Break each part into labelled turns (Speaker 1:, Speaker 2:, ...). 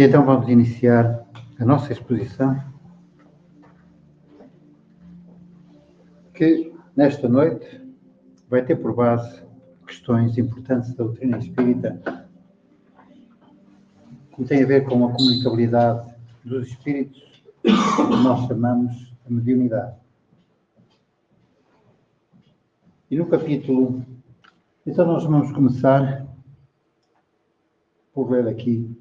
Speaker 1: Então vamos iniciar a nossa exposição, que nesta noite vai ter por base questões importantes da doutrina espírita, que tem a ver com a comunicabilidade dos espíritos, que nós chamamos de mediunidade. E no capítulo, então nós vamos começar por ler aqui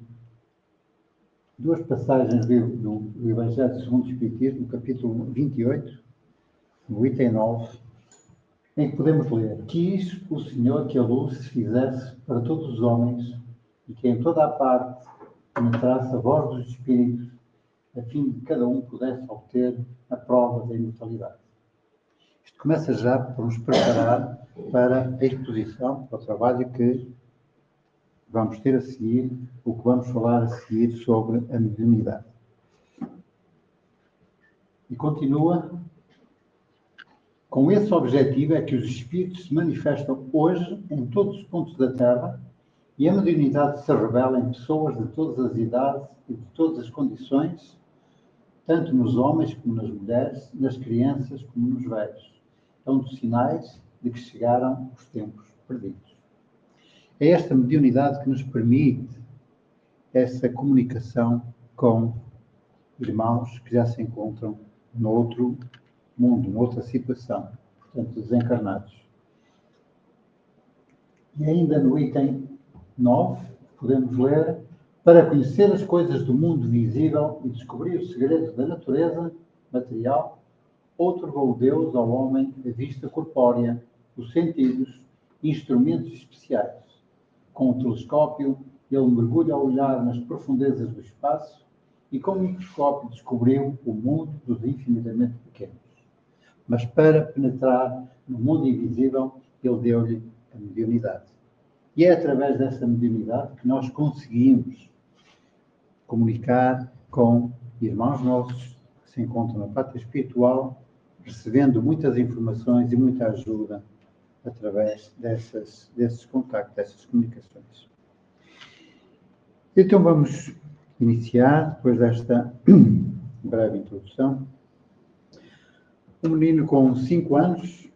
Speaker 1: duas passagens do Evangelho segundo o Espiritismo, no capítulo 28, no item 9, em que podemos ler: Quis o Senhor que a luz se fizesse para todos os homens e que em toda a parte penetrasse a voz dos Espíritos, a fim de que cada um pudesse obter a prova da imortalidade. Isto começa já por nos preparar para a exposição, para o trabalho que vamos ter a seguir, o que vamos falar a seguir sobre a mediunidade. E continua: com esse objetivo é que os espíritos se manifestam hoje em todos os pontos da Terra e a mediunidade se revela em pessoas de todas as idades e de todas as condições, tanto nos homens como nas mulheres, nas crianças como nos velhos. É um dos sinais de que chegaram os tempos perdidos. É esta mediunidade que nos permite essa comunicação com irmãos que já se encontram noutro mundo, noutra situação, portanto, desencarnados. E ainda no item 9, podemos ler: para conhecer as coisas do mundo visível e descobrir os segredos da natureza material, outorgou Deus ao homem a vista corpórea, os sentidos, instrumentos especiais. Com o telescópio, ele mergulha a olhar nas profundezas do espaço e com o microscópio descobriu o mundo dos infinitamente pequenos. Mas para penetrar no mundo invisível, ele deu-lhe a mediunidade. E é através dessa mediunidade que nós conseguimos comunicar com irmãos nossos que se encontram na pátria espiritual, recebendo muitas informações e muita ajuda através desses contactos, dessas comunicações. Então vamos iniciar, depois desta breve introdução. Um menino com 5 anos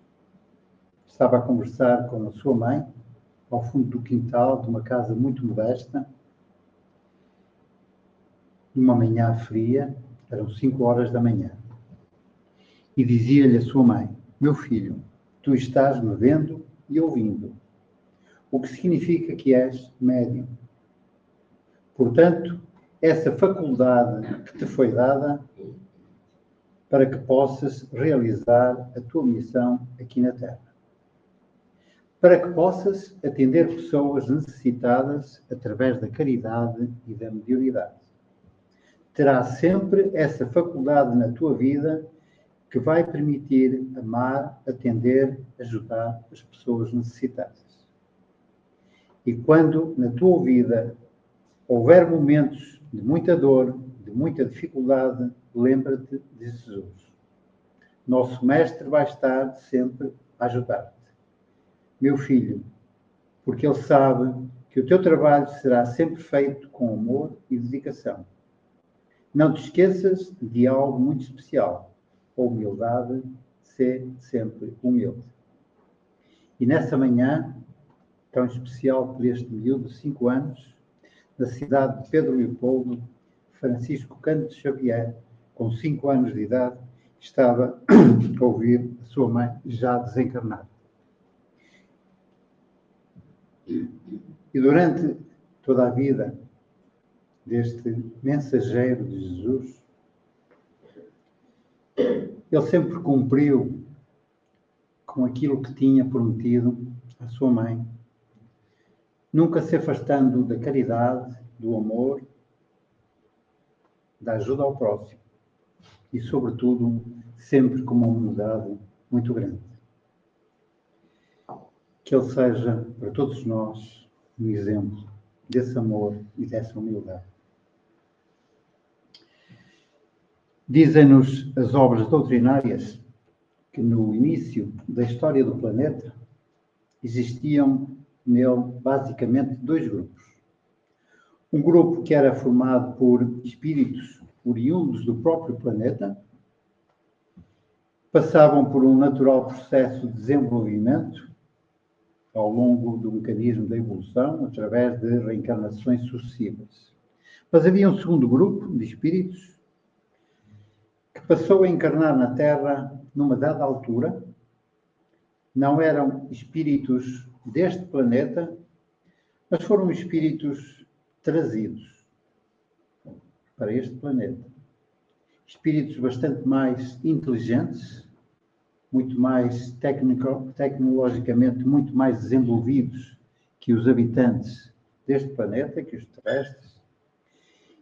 Speaker 1: estava a conversar com a sua mãe ao fundo do quintal de uma casa muito modesta, numa manhã fria, eram 5 horas da manhã, e dizia-lhe a sua mãe: meu filho, tu estás me vendo e ouvindo, o que significa que és médium. Portanto, essa faculdade que te foi dada para que possas realizar a tua missão aqui na Terra. Para que possas atender pessoas necessitadas através da caridade e da mediunidade. Terás sempre essa faculdade na tua vida que vai permitir amar, atender, ajudar as pessoas necessitadas. E quando na tua vida houver momentos de muita dor, de muita dificuldade, lembra-te de Jesus. Nosso Mestre vai estar sempre a ajudar-te. Meu filho, porque Ele sabe que o teu trabalho será sempre feito com amor e dedicação. Não te esqueças de algo muito especial. A humildade, ser sempre humilde. E nessa manhã, tão especial por este miúdo de 5 anos, na cidade de Pedro Leopoldo, Francisco Cândido Xavier, com 5 anos de idade, estava a ouvir a sua mãe já desencarnada. E durante toda a vida deste mensageiro de Jesus, ele sempre cumpriu com aquilo que tinha prometido à sua mãe, nunca se afastando da caridade, do amor, da ajuda ao próximo e, sobretudo, sempre com uma humildade muito grande. Que ele seja, para todos nós, um exemplo desse amor e dessa humildade. Dizem-nos as obras doutrinárias que no início da história do planeta existiam nele basicamente 2 grupos. Um grupo que era formado por espíritos oriundos do próprio planeta, passavam por um natural processo de desenvolvimento ao longo do mecanismo da evolução, através de reencarnações sucessivas. Mas havia um segundo grupo de espíritos que passou a encarnar na Terra numa dada altura. Não eram espíritos deste planeta, mas foram espíritos trazidos para este planeta. Espíritos bastante mais inteligentes, muito mais tecnologicamente muito mais desenvolvidos que os habitantes deste planeta, que os terrestres.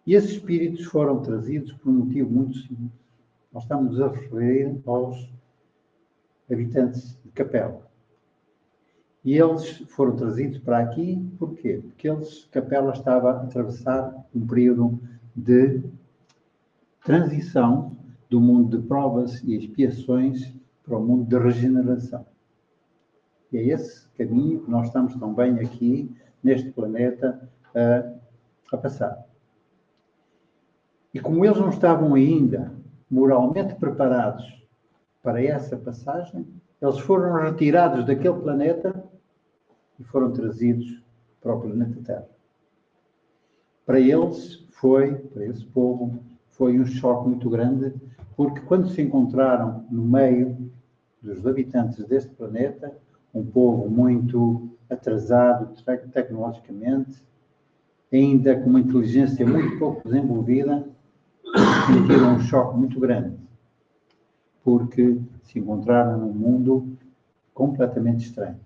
Speaker 1: E esses espíritos foram trazidos por um motivo muito simples. Nós estamos a referir aos habitantes de Capela. E eles foram trazidos para aqui, porquê? Porque Capela estava a atravessar um período de transição do mundo de provas e expiações para o mundo de regeneração. E é esse caminho que nós estamos também aqui, neste planeta, a passar. E como eles não estavam ainda moralmente preparados para essa passagem, eles foram retirados daquele planeta e foram trazidos para o planeta Terra. Para eles para esse povo, foi um choque muito grande, porque quando se encontraram no meio dos habitantes deste planeta, um povo muito atrasado tecnologicamente, ainda com uma inteligência muito pouco desenvolvida, sentiram um choque muito grande, porque se encontraram num mundo completamente estranho.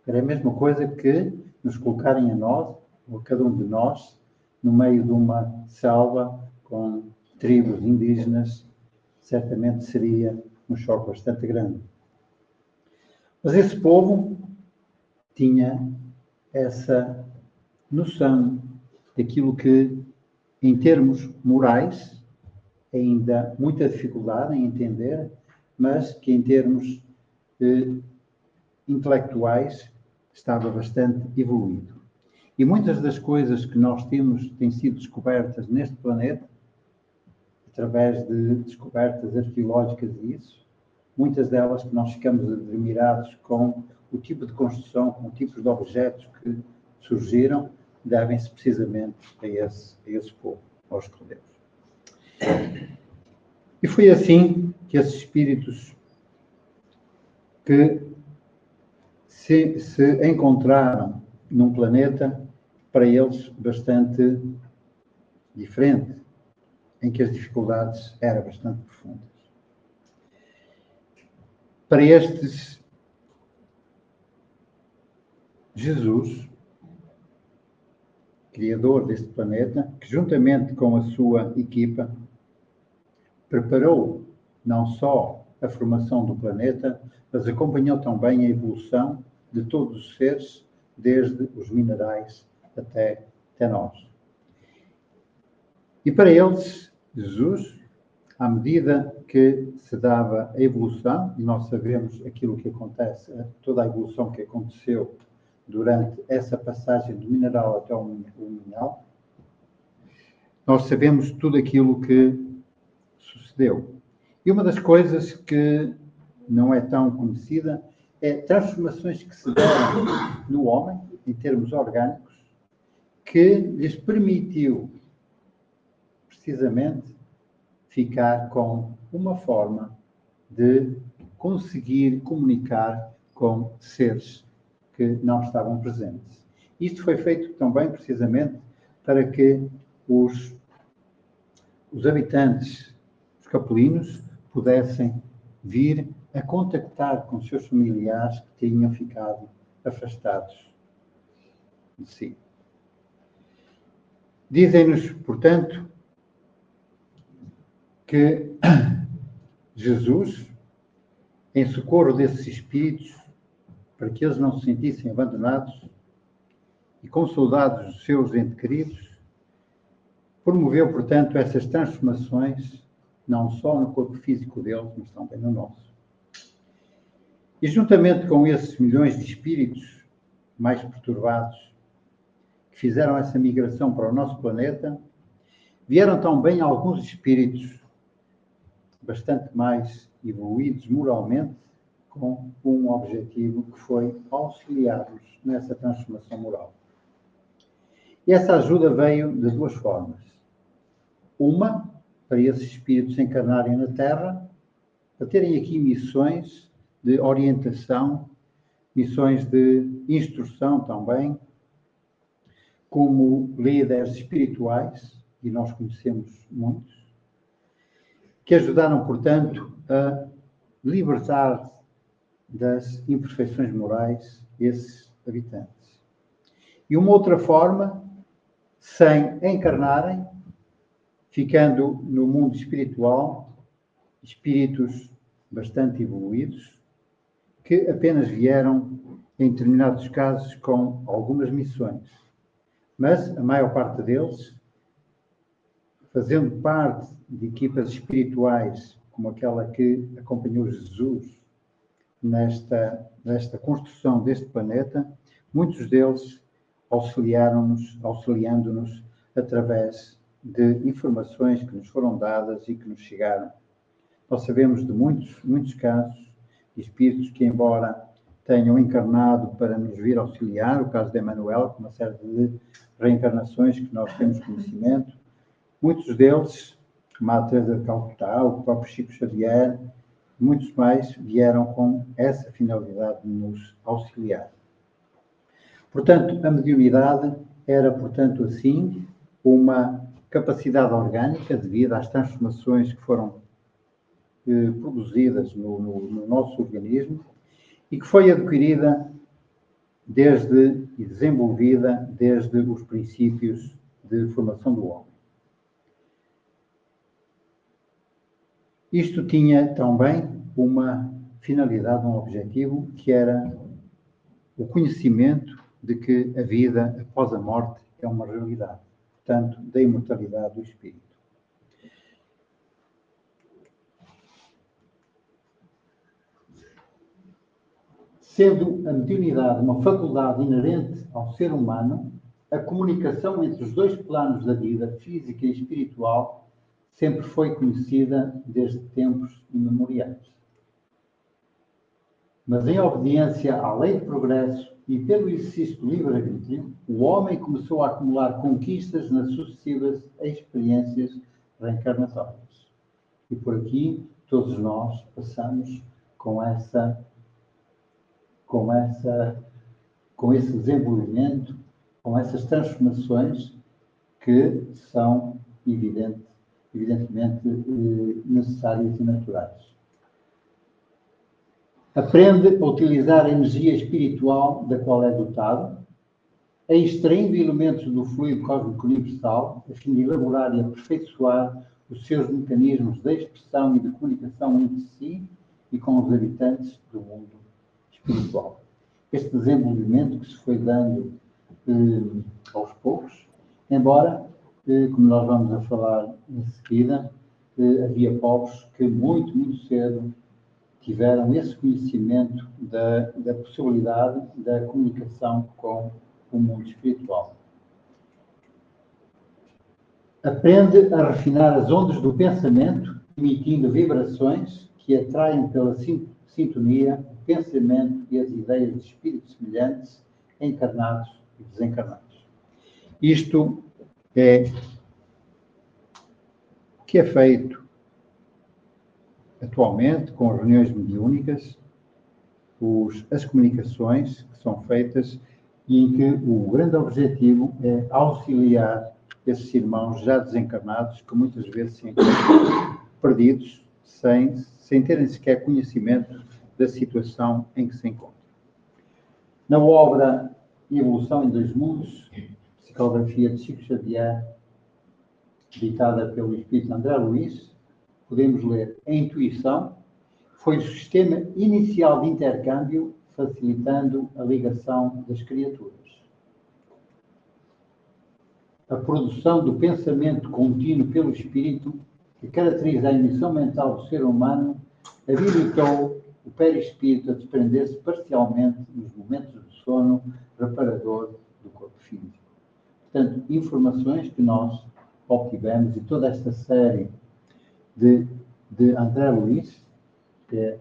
Speaker 1: Era a mesma coisa que nos colocarem a nós, ou a cada um de nós, no meio de uma selva com tribos indígenas, certamente seria um choque bastante grande. Mas esse povo tinha essa noção daquilo que, em termos morais, ainda muita dificuldade em entender, mas que em termos intelectuais estava bastante evoluído. E muitas das coisas que nós temos têm sido descobertas neste planeta, através de descobertas arqueológicas e isso, muitas delas que nós ficamos admirados com o tipo de construção, com o tipo de objetos que surgiram, devem-se precisamente a esse povo, aos judeus. E foi assim que esses espíritos que se encontraram num planeta, para eles, bastante diferente, em que as dificuldades eram bastante profundas. Para estes, Jesus, criador deste planeta, que juntamente com a sua equipa, preparou não só a formação do planeta, mas acompanhou também a evolução de todos os seres, desde os minerais até nós. E para eles, Jesus, à medida que se dava a evolução, e nós sabemos aquilo que acontece, toda a evolução que aconteceu durante essa passagem do mineral até o mineral, nós sabemos tudo aquilo que sucedeu. E uma das coisas que não é tão conhecida é transformações que se deram no homem, em termos orgânicos, que lhes permitiu, precisamente, ficar com uma forma de conseguir comunicar com seres que não estavam presentes. Isto foi feito também, precisamente, para que os habitantes, os capelinos, pudessem vir a contactar com seus familiares que tinham ficado afastados de si. Dizem-nos, portanto, que Jesus, em socorro desses espíritos, para que eles não se sentissem abandonados e com saudades dos seus entes queridos, promoveu, portanto, essas transformações, não só no corpo físico deles, mas também no nosso. E juntamente com esses milhões de espíritos mais perturbados, que que fizeram essa migração para o nosso planeta, vieram também alguns espíritos bastante mais evoluídos moralmente, com um objetivo que foi auxiliar-nos nessa transformação moral. E essa ajuda veio de duas formas. Uma, para esses espíritos encarnarem na Terra, para terem aqui missões de orientação, missões de instrução também, como líderes espirituais, e nós conhecemos muitos, que ajudaram, portanto, a libertar das imperfeições morais esses habitantes. E uma outra forma, sem encarnarem, ficando no mundo espiritual, espíritos bastante evoluídos, que apenas vieram, em determinados casos, com algumas missões. Mas a maior parte deles, fazendo parte de equipas espirituais, como aquela que acompanhou Jesus nesta construção deste planeta, muitos deles auxiliando-nos através de informações que nos foram dadas e que nos chegaram. Nós sabemos de muitos casos de espíritos que, embora tenham encarnado para nos vir auxiliar, o caso de Emmanuel, com uma série de reencarnações que nós temos conhecimento, muitos deles, como a Teresa de Calcutá, o próprio Chico Xavier, muitos mais vieram com essa finalidade de nos auxiliar. Portanto, a mediunidade era, portanto, assim, uma capacidade orgânica devido às transformações que foram produzidas no nosso organismo e que foi adquirida e desenvolvida desde os princípios de formação do homem. Isto tinha também uma finalidade, um objetivo, que era o conhecimento de que a vida após a morte é uma realidade, portanto, da imortalidade do espírito. Sendo a mediunidade uma faculdade inerente ao ser humano, a comunicação entre os dois planos da vida, física e espiritual, sempre foi conhecida desde tempos imemoriais. Mas em obediência à lei do progresso e pelo exercício do livre-arbítrio, o homem começou a acumular conquistas nas sucessivas experiências reencarnatórias. E por aqui, todos nós passamos com esse desenvolvimento, com essas transformações que são evidentemente necessárias e naturais. Aprende a utilizar a energia espiritual da qual é dotado, a extraindo elementos do fluido cósmico universal, a fim de elaborar e aperfeiçoar os seus mecanismos de expressão e de comunicação entre si e com os habitantes do mundo espiritual. Este desenvolvimento que se foi dando aos poucos, embora, como nós vamos a falar em seguida, havia povos que muito cedo tiveram esse conhecimento da possibilidade da comunicação com o mundo espiritual. Aprende a refinar as ondas do pensamento, emitindo vibrações que atraem pela sintonia o pensamento e as ideias de espíritos semelhantes, encarnados e desencarnados. Isto é o que é feito atualmente com as reuniões mediúnicas, as comunicações que são feitas e em que o grande objetivo é auxiliar esses irmãos já desencarnados que muitas vezes se encontram perdidos sem terem sequer conhecimento da situação em que se encontram. Na obra Evolução em Dois Mundos, psicografia de Chico Xavier, ditada pelo Espírito André Luís, podemos ler: a intuição foi o sistema inicial de intercâmbio, facilitando a ligação das criaturas. A produção do pensamento contínuo pelo espírito, que caracteriza a emissão mental do ser humano, habilitou o perispírito a desprender-se parcialmente nos momentos do sono reparador do corpo físico. Portanto, informações que nós obtivemos e toda esta série de André Luiz, que é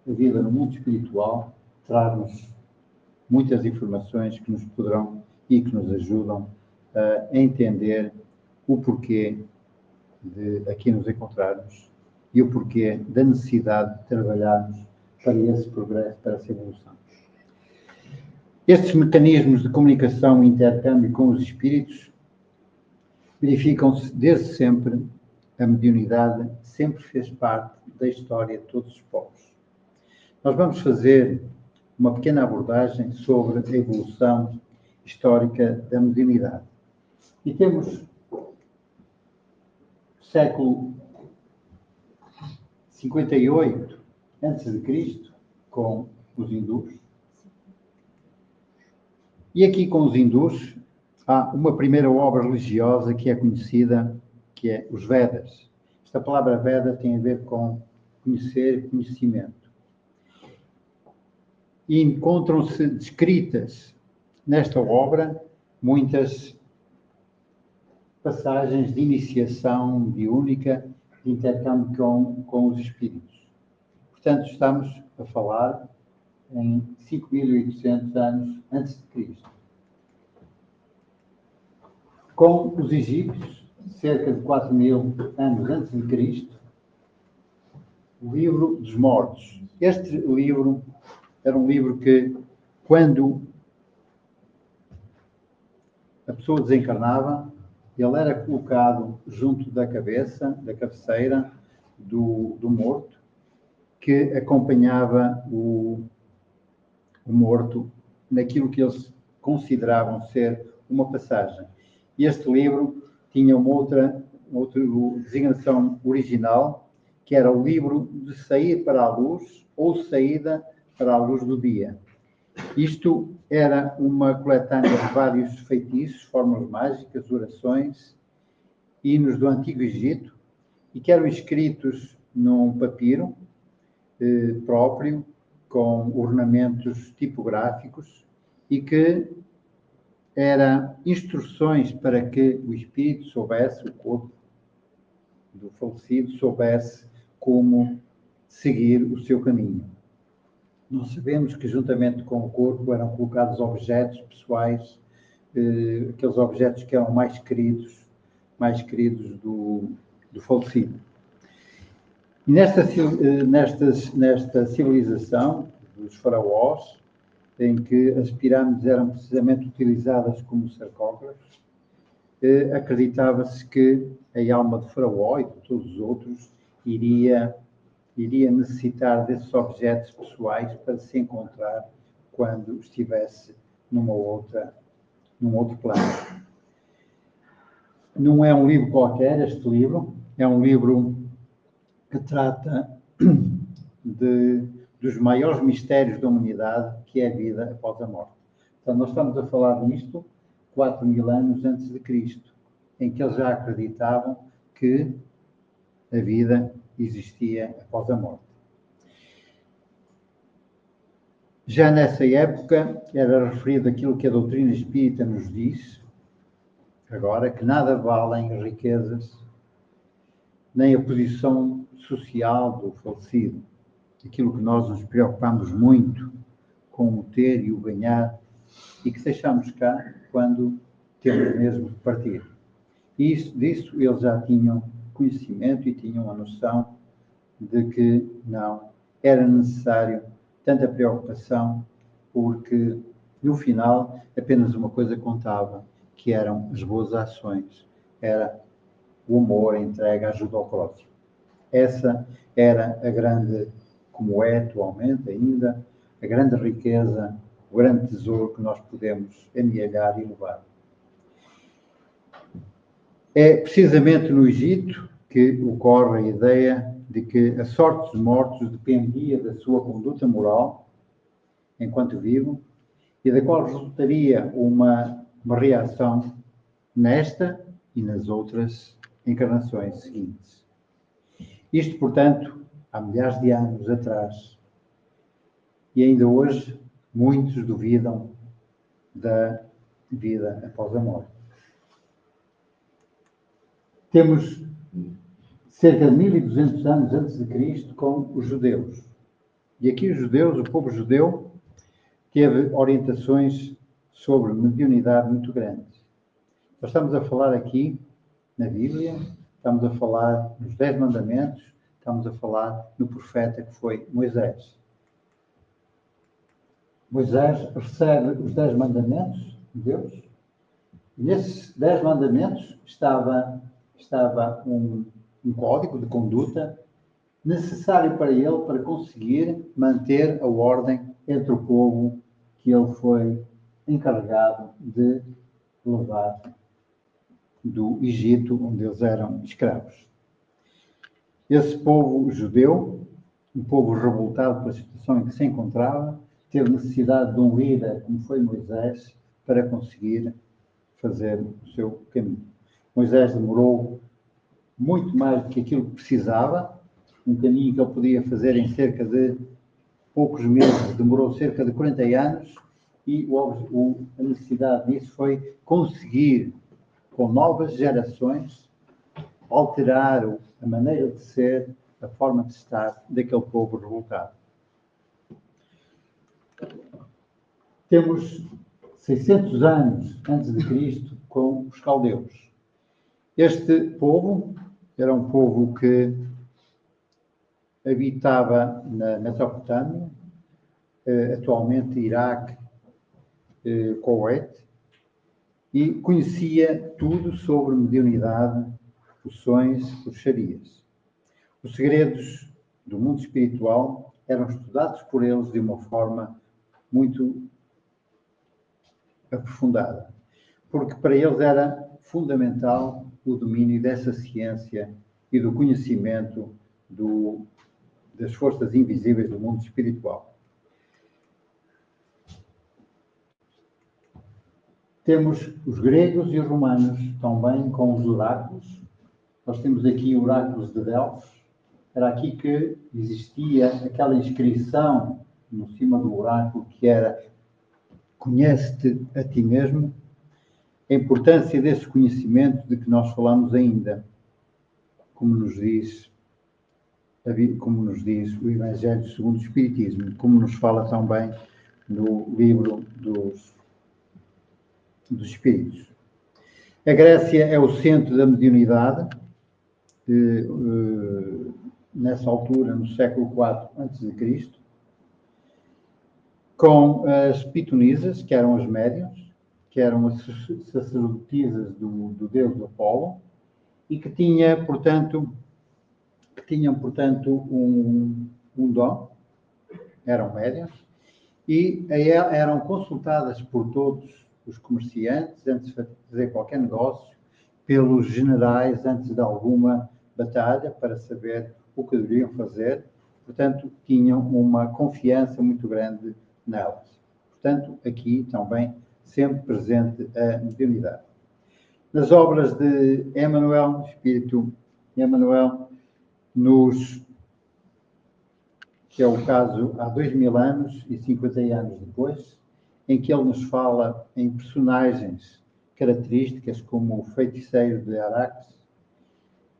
Speaker 1: a vida no mundo espiritual, traz-nos muitas informações que nos poderão e que nos ajudam a entender o porquê de aqui nos encontrarmos e o porquê da necessidade de trabalharmos para esse progresso, para essa evolução. Estes mecanismos de comunicação e intercâmbio com os espíritos verificam-se desde sempre. A mediunidade sempre fez parte da história de todos os povos. Nós vamos fazer uma pequena abordagem sobre a evolução histórica da mediunidade. E temos século 58 a.C., com os hindus. E aqui com os hindus há uma primeira obra religiosa que é conhecida, que é os Vedas. Esta palavra Veda tem a ver com conhecer, conhecimento. E encontram-se descritas nesta obra muitas passagens de iniciação mediúnica, de intercâmbio com os espíritos. Portanto, estamos a falar em 5.800 anos antes de Cristo. Com os egípcios, cerca de 4.000 anos antes de Cristo, o livro dos mortos. Este livro era um livro que, quando a pessoa desencarnava, ele era colocado junto da cabeça, da cabeceira do morto, que acompanhava o morto naquilo que eles consideravam ser uma passagem. Este livro tinha uma outra designação original, que era o livro de sair para a luz ou saída para a luz do dia. Isto era uma coletânea de vários feitiços, fórmulas mágicas, orações, hinos do Antigo Egito, e que eram escritos num papiro próprio, com ornamentos tipográficos, e que eram instruções para que o espírito soubesse, o corpo do falecido soubesse como seguir o seu caminho. Nós sabemos que, juntamente com o corpo, eram colocados objetos pessoais, aqueles objetos que eram mais queridos do falecido. E nesta civilização dos faraós, em que as pirâmides eram precisamente utilizadas como sarcófagos, acreditava-se que a alma do faraó e de todos os outros iria necessitar desses objetos pessoais para se encontrar quando estivesse num outro plano. Não é um livro qualquer, este livro. É um livro que trata dos maiores mistérios da humanidade, que é a vida após a morte. Então, nós estamos a falar nisto 4.000 anos antes de Cristo, em que eles já acreditavam que a vida existia após a morte. Já nessa época era referido aquilo que a doutrina espírita nos diz, agora, que nada valem riquezas, nem a posição social do falecido. Aquilo que nós nos preocupamos muito com o ter e o ganhar, e que deixamos cá quando temos mesmo de partir. E disso eles já tinham conhecimento e tinham a noção de que não era necessário tanta preocupação, porque no final apenas uma coisa contava, que eram as boas ações, era o amor, a entrega, a ajuda ao próximo. Essa era a grande, como é atualmente ainda, a grande riqueza, o grande tesouro que nós podemos amealhar e levar. É precisamente no Egito que ocorre a ideia de que a sorte dos mortos dependia da sua conduta moral enquanto vivo, e da qual resultaria uma reação nesta e nas outras encarnações seguintes. Isto, portanto, há milhares de anos atrás. E ainda hoje, muitos duvidam da vida após a morte. Temos cerca de 1200 anos antes de Cristo com os judeus. E aqui os judeus, o povo judeu, teve orientações sobre mediunidade muito grandes. Nós estamos a falar aqui na Bíblia, estamos a falar nos 10 mandamentos, estamos a falar no profeta que foi Moisés. Moisés recebe os 10 mandamentos de Deus, e nesses 10 mandamentos estava um código de conduta necessário para ele para conseguir manter a ordem entre o povo que ele foi encarregado de levar do Egito, onde eles eram escravos. Esse povo judeu, um povo revoltado pela situação em que se encontrava, teve necessidade de um líder, como foi Moisés, para conseguir fazer o seu caminho. Moisés demorou muito mais do que aquilo que precisava, um caminho que ele podia fazer em cerca de poucos meses, demorou cerca de 40 anos, e a necessidade disso foi conseguir, com novas gerações, alterar a maneira de ser, a forma de estar daquele povo revoltado. Temos 600 anos antes de Cristo com os caldeus. Este povo era um povo que habitava na Mesopotâmia, atualmente Iraque, Kuwait, e conhecia tudo sobre mediunidade, poções, bruxarias. Os segredos do mundo espiritual eram estudados por eles de uma forma muito aprofundada, porque para eles era fundamental o domínio dessa ciência e do conhecimento das forças invisíveis do mundo espiritual. Temos os gregos e os romanos também com os oráculos. Nós temos aqui oráculos de Delfos. Era aqui que existia aquela inscrição no cima do oráculo que era: conhece-te a ti mesmo. A importância desse conhecimento de que nós falamos ainda, como nos diz o Evangelho segundo o Espiritismo, como nos fala também no livro dos Espíritos. A Grécia é o centro da mediunidade, nessa altura, no século IV a.C., com as pitonisas, que eram as médiuns, que eram as sacerdotisas do deus Apolo, e que tinham, portanto, um dom, eram médiuns, e eram consultadas por todos os comerciantes, antes de fazer qualquer negócio, pelos generais, antes de alguma batalha, para saber o que deveriam fazer. Portanto, tinham uma confiança muito grande nelas. Portanto, aqui também sempre presente a mediunidade. Nas obras de Emmanuel, Espírito Emmanuel, que é o caso há 2000 anos e 50 anos depois, em que ele nos fala em personagens características como o feiticeiro de Araques,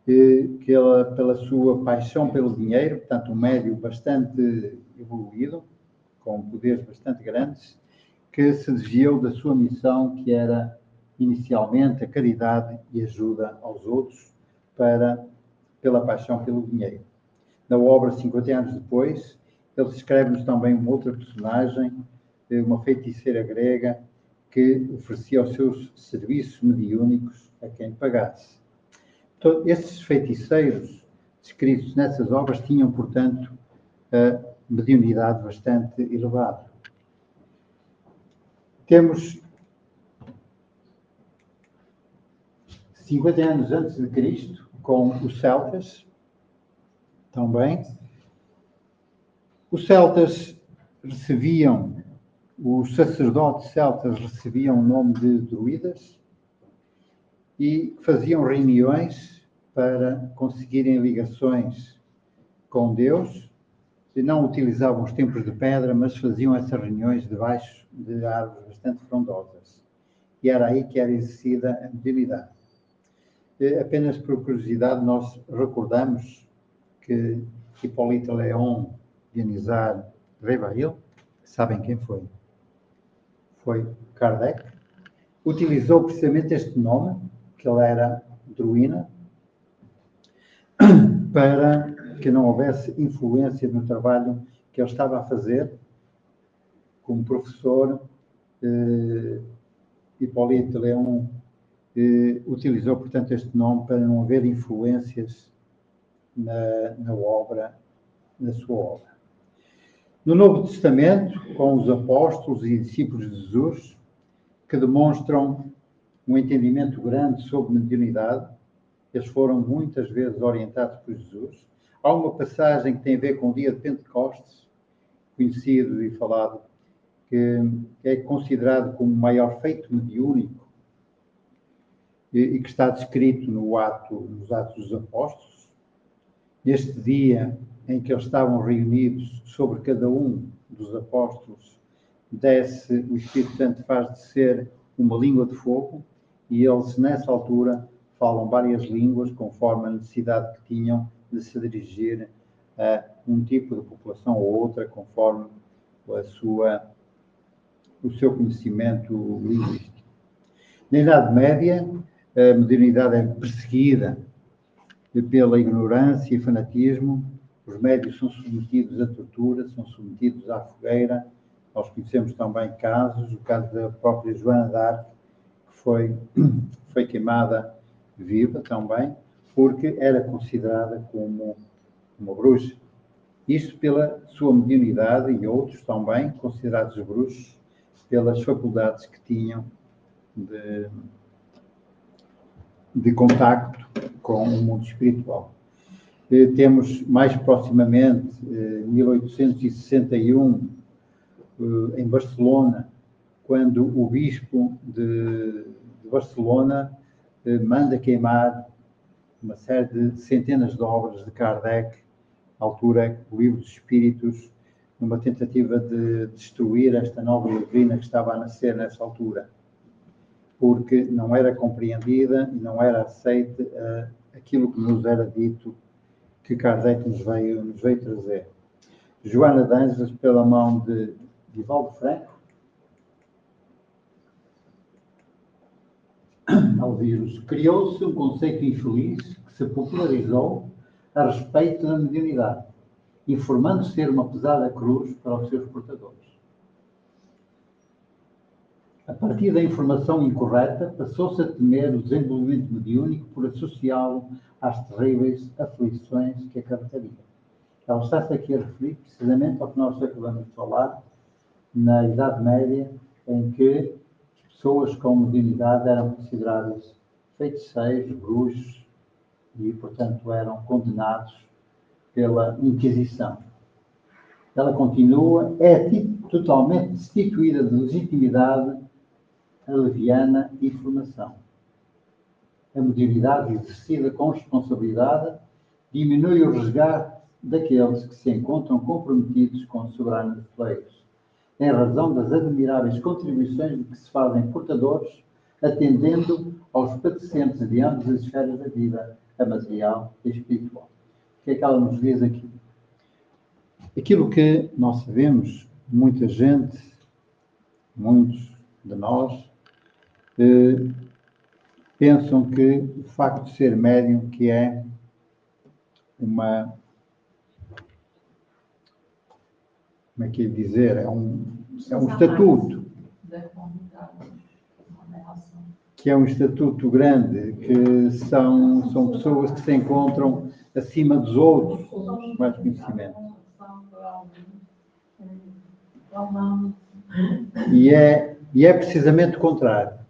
Speaker 1: que ele, pela sua paixão pelo dinheiro, portanto um médium bastante evoluído, com poderes bastante grandes, que se desviou da sua missão, que era inicialmente a caridade e ajuda aos outros, pela paixão pelo dinheiro. Na obra 50 anos depois, ele descreve-nos também uma outra personagem, uma feiticeira grega, que oferecia os seus serviços mediúnicos a quem pagasse. Então, esses feiticeiros descritos nessas obras tinham, portanto, a mediunidade bastante elevada. Temos 50 anos antes de Cristo, com os celtas, também. Os celtas os sacerdotes celtas recebiam o nome de druidas e faziam reuniões para conseguirem ligações com Deus. E não utilizavam os templos de pedra, mas faziam essas reuniões debaixo de árvores bastante frondosas. E era aí que era exercida a mediunidade. Apenas por curiosidade, nós recordamos que Hipólito Leon Dionysar Revail, sabem quem foi? Foi Kardec. Utilizou precisamente este nome, que ele era druida, para que não houvesse influência no trabalho que ele estava a fazer como professor. Hipólito Leon utilizou, portanto, este nome para não haver influências na sua obra. No Novo Testamento, com os apóstolos e discípulos de Jesus, que demonstram um entendimento grande sobre mediunidade, eles foram muitas vezes orientados por Jesus. Há uma passagem que tem a ver com o dia de Pentecostes, conhecido e falado, que é considerado como o maior feito mediúnico e que está descrito nos Atos dos Apóstolos. Neste dia em que eles estavam reunidos, sobre cada um dos apóstolos desce, o Espírito Santo faz descer uma língua de fogo, e eles, nessa altura, falam várias línguas, conforme a necessidade que tinham de se dirigir a um tipo de população ou outra, conforme o seu conhecimento linguístico. Na Idade Média, a modernidade é perseguida pela ignorância e fanatismo. Os médios são submetidos à tortura, são submetidos à fogueira. Nós conhecemos também casos, o caso da própria Joana d'Arc, que foi queimada viva também, porque era considerada como uma bruxa. Isto pela sua mediunidade, e outros também considerados bruxos pelas faculdades que tinham de contacto com o mundo espiritual. Temos mais proximamente, 1861, em Barcelona, quando o bispo de Barcelona manda queimar uma série de centenas de obras de Kardec, à altura o Livro dos Espíritos, numa tentativa de destruir esta nova doutrina que estava a nascer nessa altura, porque não era compreendida e não era aceite aquilo que nos era dito que Kardec nos veio trazer. Joana de Ângeles, pela mão de Divaldo Franco, ao vírus, criou-se um conceito infeliz que se popularizou a respeito da mediunidade, informando ser uma pesada cruz para os seus portadores. A partir da informação incorreta, passou-se a temer o desenvolvimento mediúnico por associá-lo às terríveis aflições que acarretaria. Ela está-se aqui a referir precisamente ao que nós acabamos de falar, na Idade Média, em que pessoas com mediunidade eram consideradas feiticeiros, bruxos, e, portanto, eram condenados pela Inquisição. Ela continua, é totalmente destituída de legitimidade a leviana informação. A mediunidade exercida com responsabilidade diminui o resgate daqueles que se encontram comprometidos com o soberano de fleiros, em razão das admiráveis contribuições de que se fazem portadores, atendendo aos padecentes de ambas as esferas da vida, a material e a espiritual. O que é que ela nos diz aqui? Aquilo que nós sabemos, muita gente, muitos de nós, pensam que o facto de ser médium, que é uma... Como é que é dizer? É um estatuto. Que é um estatuto grande, que são pessoas que se encontram acima dos outros, com mais conhecimento. E é precisamente o contrário.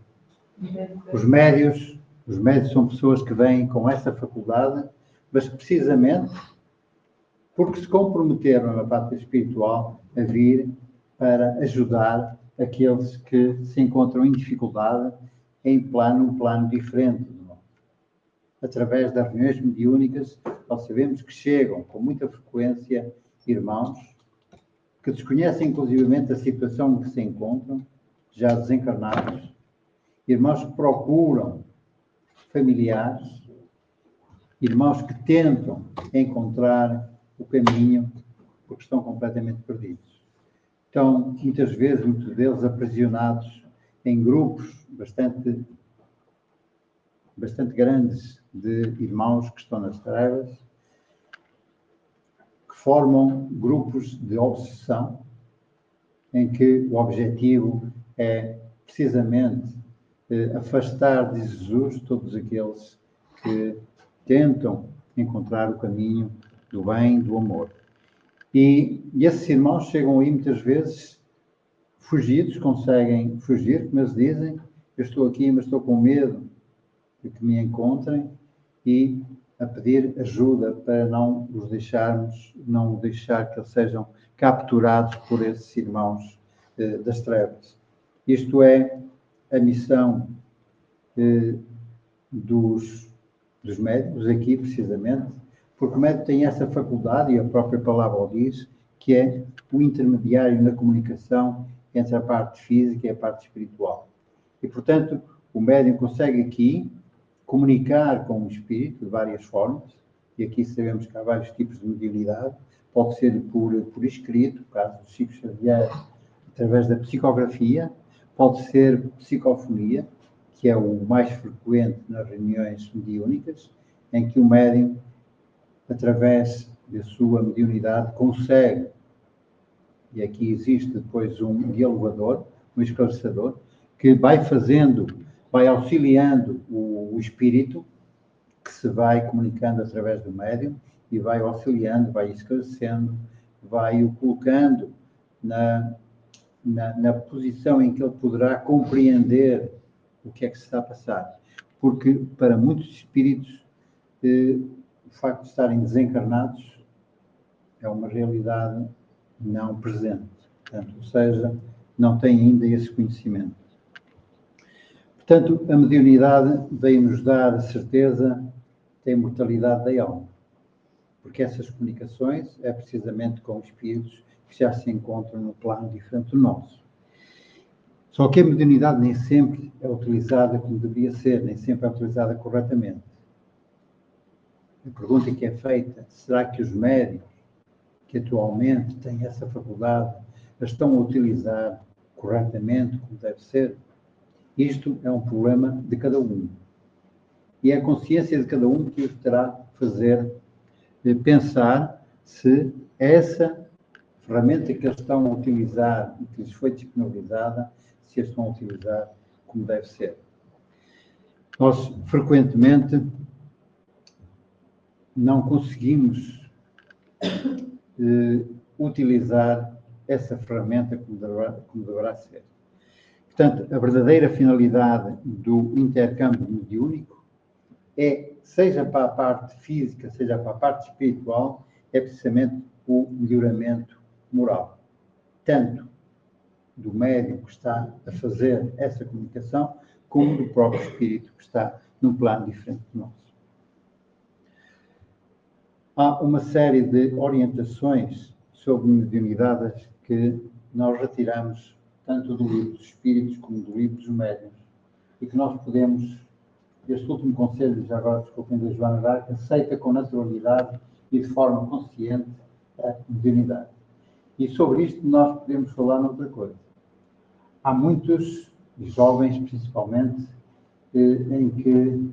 Speaker 1: Os médios são pessoas que vêm com essa faculdade, mas precisamente porque se comprometeram na parte espiritual a vir para ajudar aqueles que se encontram em dificuldade em um plano diferente do nosso. Através das reuniões mediúnicas, nós sabemos que chegam com muita frequência irmãos que desconhecem inclusivamente a situação em que se encontram, já desencarnados, irmãos que procuram familiares irmãos que tentam encontrar o caminho porque estão completamente perdidos. Estão, muitas vezes, muitos deles aprisionados em grupos bastante grandes de irmãos que estão nas trevas, que formam grupos de obsessão, em que o objetivo é precisamente afastar de Jesus todos aqueles que tentam encontrar o caminho do bem, do amor. E esses irmãos chegam aí muitas vezes fugidos, conseguem fugir, como eles dizem, eu estou aqui, mas estou com medo de que me encontrem, e a pedir ajuda para não os deixarmos, não deixar que eles sejam capturados por esses irmãos das trevas. Isto é a missão dos médicos aqui, precisamente, porque o médico tem essa faculdade, e a própria palavra o diz, que é o intermediário na comunicação entre a parte física e a parte espiritual. E, portanto, o médium consegue aqui comunicar com o espírito de várias formas, e aqui sabemos que há vários tipos de mediunidade. Pode ser por escrito, no caso do Chico Xavier, através da psicografia, pode ser psicofonia, que é o mais frequente nas reuniões mediúnicas, em que o médium, através da sua mediunidade, consegue, e aqui existe depois um dialogador, um esclarecedor, que vai auxiliando o espírito, que se vai comunicando através do médium, e vai auxiliando, vai esclarecendo, vai o colocando na posição em que ele poderá compreender o que é que se está a passar. Porque para muitos espíritos, o facto de estarem desencarnados é uma realidade não presente. Portanto, ou seja, não têm ainda esse conhecimento. Portanto, a mediunidade veio-nos dar a certeza da imortalidade da alma, porque essas comunicações é precisamente com espíritos que já se encontram num plano diferente do nosso. Só que a mediunidade nem sempre é utilizada como deveria ser, nem sempre é utilizada corretamente. A pergunta que é feita, será que os médiuns que atualmente têm essa faculdade a estão a utilizar corretamente como deve ser? Isto é um problema de cada um. E é a consciência de cada um que os terá de fazer pensar se essa ferramenta que eles estão a utilizar e que lhes foi disponibilizada, se a estão a utilizar como deve ser. Nós, frequentemente, não conseguimos utilizar essa ferramenta como deverá ser. Portanto, a verdadeira finalidade do intercâmbio mediúnico é, seja para a parte física, seja para a parte espiritual, é precisamente o melhoramento moral. Tanto do médium que está a fazer essa comunicação, como do próprio espírito que está num plano diferente do nosso. Há uma série de orientações sobre mediunidades que nós retiramos tanto do livro dos espíritos como do livro dos médiuns, e que nós podemos, este último conselho, já agora desculpem, da Joana d'Arc, aceita com naturalidade e de forma consciente a mediunidade. E sobre isto nós podemos falar noutra coisa. Há muitos, jovens principalmente, em que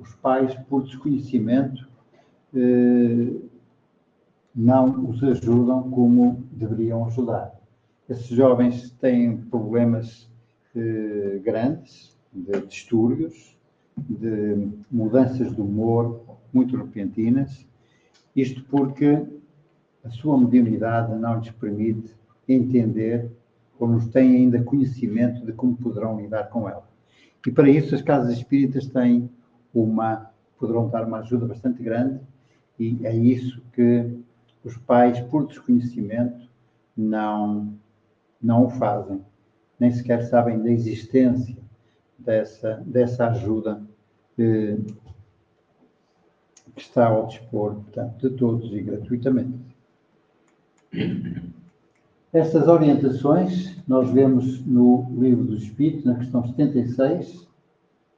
Speaker 1: os pais, por desconhecimento, não os ajudam como deveriam ajudar. Esses jovens têm problemas grandes, de distúrbios, de mudanças de humor muito repentinas, isto porque a sua mediunidade não lhes permite entender ou não têm ainda conhecimento de como poderão lidar com ela. E para isso as casas espíritas poderão dar uma ajuda bastante grande, e é isso que os pais, por desconhecimento, não o fazem, nem sequer sabem da existência dessa ajuda que está ao dispor, portanto, de todos e gratuitamente. Estas orientações nós vemos no Livro dos Espíritos, na questão 76,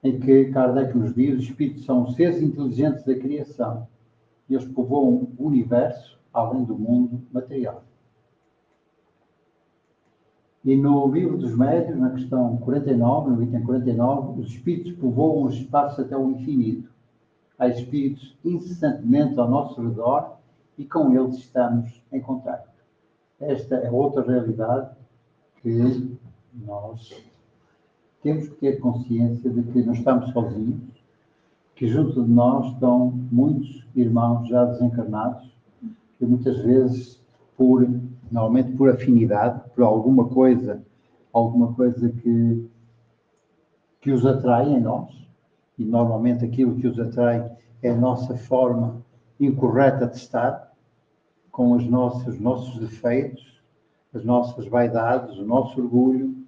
Speaker 1: em que Kardec nos diz: os espíritos são seres inteligentes da criação e eles povoam o universo além do mundo material. E no Livro dos Médiuns, na questão 49, no item 49, os espíritos povoam os espaços até o infinito. Há espíritos incessantemente ao nosso redor e com eles estamos em contato. Esta é outra realidade que nós temos que ter consciência de que não estamos sozinhos, que junto de nós estão muitos irmãos já desencarnados, que muitas vezes, normalmente por afinidade, por alguma coisa que os atrai em nós, e normalmente aquilo que os atrai é a nossa forma incorreta de estar, com os nossos defeitos, as nossas vaidades, o nosso orgulho.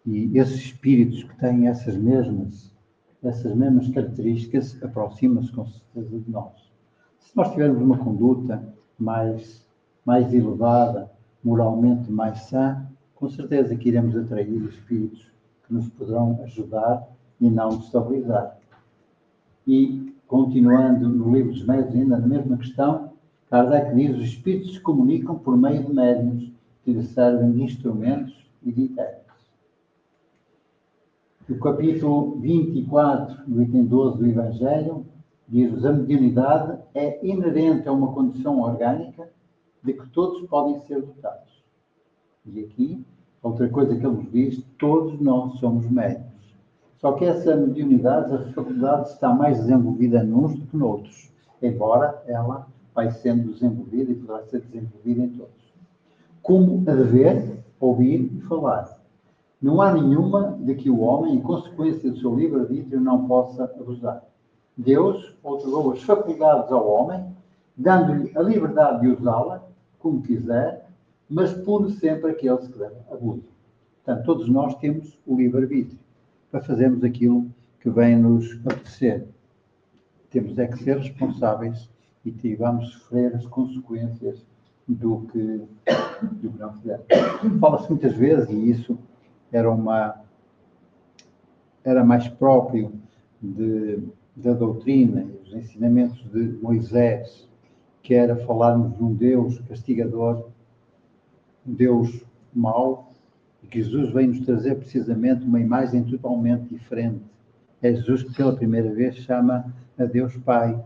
Speaker 1: E esses espíritos que têm essas mesmas características aproximam-se com certeza de nós. Se nós tivermos uma conduta mais elevada, moralmente mais sã, com certeza que iremos atrair espíritos que nos poderão ajudar e não destabilizar. E, continuando no Livro dos Médiuns, ainda na mesma questão, Kardec diz: os espíritos se comunicam por meio de médiuns que lhes servem de instrumentos e de intérpretes. O capítulo 24, do item 12 do Evangelho, diz: a mediunidade é inerente a uma condição orgânica de que todos podem ser dotados. E aqui, outra coisa que ele nos diz: todos nós somos médiuns. Só que essa mediunidade, a faculdade, está mais desenvolvida nuns do que noutros, embora ela vai sendo desenvolvida e poderá ser desenvolvida em todos. Como a de ver, ouvir e falar. Não há nenhuma de que o homem, em consequência do seu livre-arbítrio, não possa abusar. Deus outorgou as faculdades ao homem, dando-lhe a liberdade de usá-la como quiser, mas pune sempre aqueles que abusam. Portanto, todos nós temos o livre-arbítrio para fazermos aquilo que vem nos apetecer. Temos é que ser responsáveis e vamos sofrer as consequências do que não fizermos. Fala-se muitas vezes, e isso era mais próprio da doutrina e dos ensinamentos de Moisés, que era falarmos de um Deus castigador, um Deus mau, e que Jesus veio nos trazer precisamente uma imagem totalmente diferente. É Jesus que pela primeira vez chama a Deus Pai.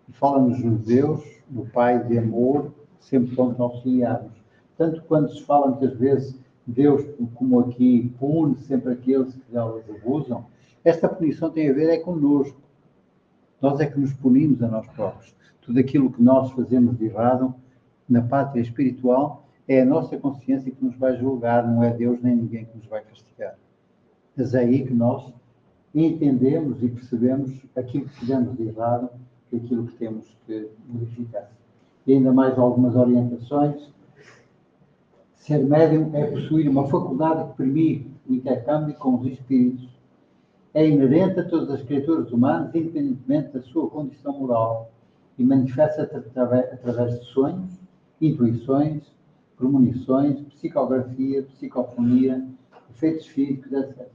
Speaker 1: E fala-nos no Deus, no Pai de amor, sempre pronto a auxiliar-nos. Tanto quando se fala muitas vezes Deus, como aqui, pune sempre aqueles que já os abusam, esta punição tem a ver connosco. Nós é que nos punimos a nós próprios. Tudo aquilo que nós fazemos de errado na pátria espiritual é a nossa consciência que nos vai julgar, não é Deus nem ninguém que nos vai castigar. Mas é aí que nós entendemos e percebemos aquilo que fizemos de errado e aquilo que temos que modificar. E ainda mais algumas orientações. Ser médium é possuir uma faculdade que permite o intercâmbio com os espíritos. É inerente a todas as criaturas humanas, independentemente da sua condição moral, e manifesta-se através de sonhos, intuições, premonições, psicografia, psicofonia, efeitos físicos, etc.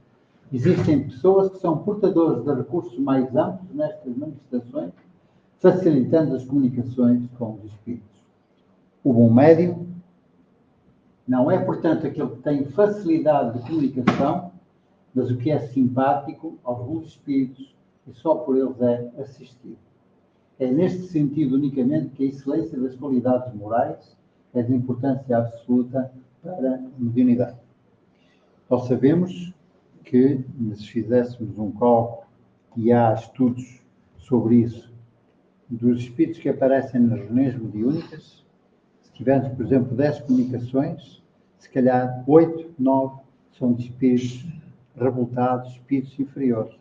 Speaker 1: Existem pessoas que são portadores de recursos mais amplos nestas manifestações, facilitando as comunicações com os espíritos. O bom médium não é, portanto, aquele que tem facilidade de comunicação, mas o que é simpático aos bons espíritos e só por eles é assistido. É neste sentido unicamente que a excelência das qualidades morais é de importância absoluta para a mediunidade. Nós sabemos que, se fizéssemos um cálculo, e há estudos sobre isso, dos espíritos que aparecem nas reuniões mediúnicas, se tivermos, por exemplo, 10 comunicações, se calhar 8, 9 são de espíritos revoltados, espíritos inferiores.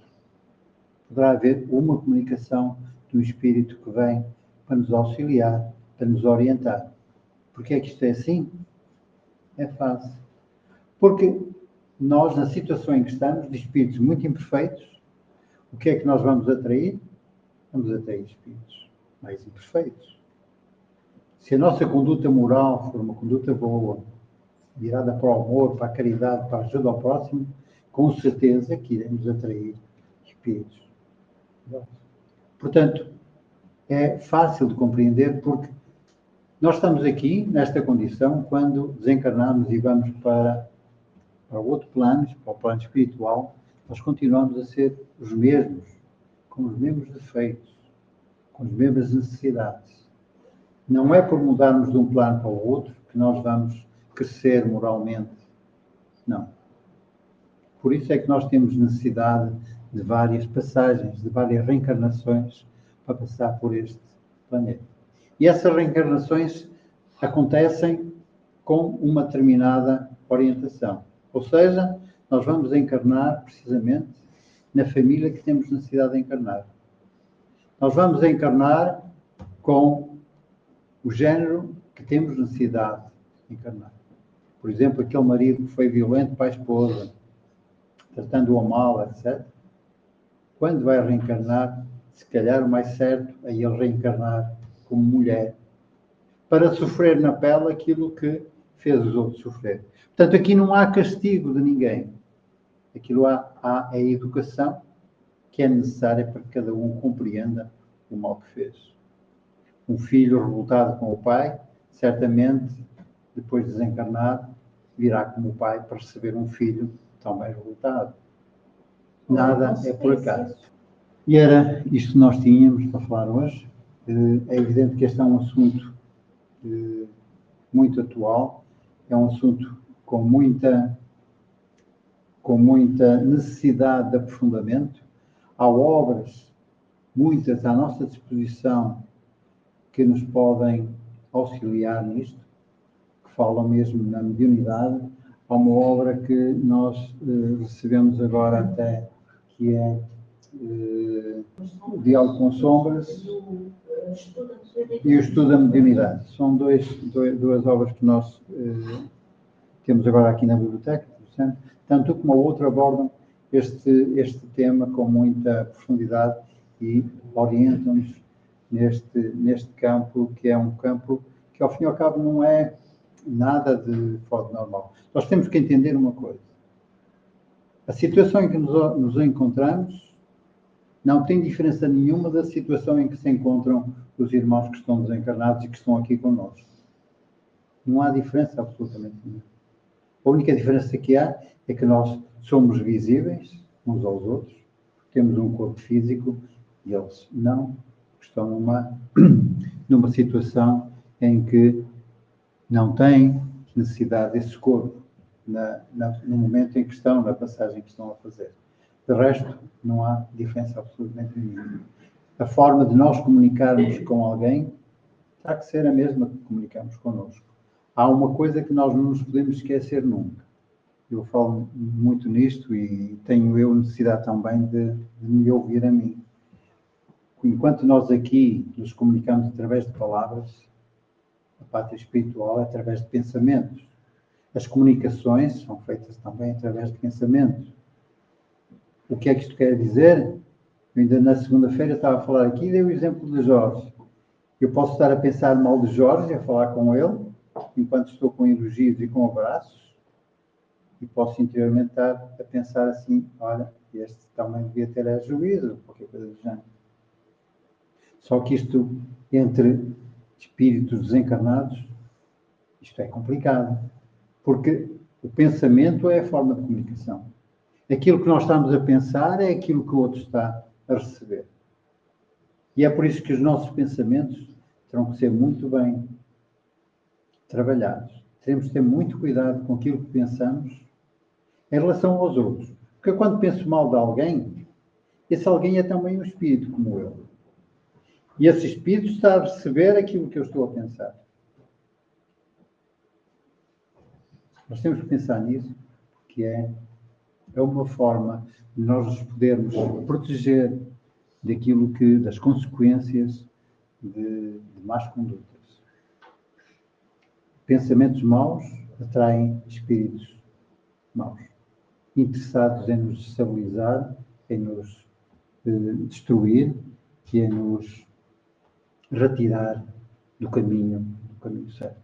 Speaker 1: Poderá haver uma comunicação do espírito que vem para nos auxiliar, para nos orientar. Porquê é que isto é assim? É fácil. Porque nós, na situação em que estamos, de espíritos muito imperfeitos, o que é que nós vamos atrair? Vamos atrair espíritos mais imperfeitos. Se a nossa conduta moral for uma conduta boa, virada para o amor, para a caridade, para a ajuda ao próximo, com certeza que iremos atrair espíritos. Portanto, é fácil de compreender porque nós estamos aqui, nesta condição, quando desencarnamos e vamos para o outro plano, para o plano espiritual, nós continuamos a ser os mesmos, com os mesmos defeitos, com as mesmas necessidades. Não é por mudarmos de um plano para o outro que nós vamos crescer moralmente. Não. Por isso é que nós temos necessidade de várias passagens, de várias reencarnações para passar por este planeta. E essas reencarnações acontecem com uma determinada orientação. Ou seja, nós vamos encarnar precisamente na família que temos necessidade de encarnar. Nós vamos encarnar com o género que temos necessidade de encarnar. Por exemplo, aquele marido que foi violento para a esposa, tratando-o mal, etc. Quando vai reencarnar, se calhar o mais certo é ele reencarnar como mulher, para sofrer na pele aquilo que fez os outros sofrer. Portanto, aqui não há castigo de ninguém. Aquilo há a educação que é necessária para que cada um compreenda o mal que fez. Um filho revoltado com o pai, certamente, depois de desencarnar, virá como o pai para receber um filho também revoltado. Nada é por acaso. E era isto que nós tínhamos para falar hoje. É evidente que este é um assunto muito atual, é um assunto com muita necessidade de aprofundamento. Há obras, muitas à nossa disposição, que nos podem auxiliar nisto, que falam mesmo na mediunidade. Há uma obra que nós recebemos agora até, que é o Diálogo com Sombras e o Estudo da Mediunidade. São duas obras que nós temos agora aqui na biblioteca, tanto como a outra abordam este tema com muita profundidade e orientam-nos neste campo, que é um campo que, ao fim e ao cabo, não é nada de fora do normal. Nós temos que entender uma coisa. A situação em que nos encontramos não tem diferença nenhuma da situação em que se encontram os irmãos que estão desencarnados e que estão aqui connosco. Não há diferença absolutamente nenhuma. A única diferença que há é que nós somos visíveis uns aos outros, temos um corpo físico e eles não, estão numa situação em que não têm necessidade desse corpo no momento em que estão, na passagem que estão a fazer. De resto, não há diferença absolutamente nenhuma. A forma de nós comunicarmos com alguém terá que ser a mesma que comunicamos connosco. Há uma coisa que nós não nos podemos esquecer nunca. Eu falo muito nisto e tenho eu necessidade também de me ouvir a mim. Enquanto nós aqui nos comunicamos através de palavras, a pátria espiritual é através de pensamentos. As comunicações são feitas também através de pensamentos. O que é que isto quer dizer? Eu ainda na segunda-feira estava a falar aqui e dei o exemplo de Jorge. Eu posso estar a pensar mal de Jorge, a falar com ele, enquanto estou com elogios e com abraços, e posso interiormente estar a pensar assim, olha, este também devia ter juízo, qualquer coisa do género. Só que isto, entre espíritos desencarnados, isto é complicado. Porque o pensamento é a forma de comunicação. Aquilo que nós estamos a pensar é aquilo que o outro está a receber. E é por isso que os nossos pensamentos terão que ser muito bem trabalhados. Teremos que ter muito cuidado com aquilo que pensamos em relação aos outros. Porque quando penso mal de alguém, esse alguém é também um espírito como eu. E esse espírito está a receber aquilo que eu estou a pensar. Nós temos que pensar nisso, que é uma forma de nós nos podermos proteger das consequências de más condutas. Pensamentos maus atraem espíritos maus, interessados em nos estabilizar, em nos destruir e em nos retirar do caminho certo.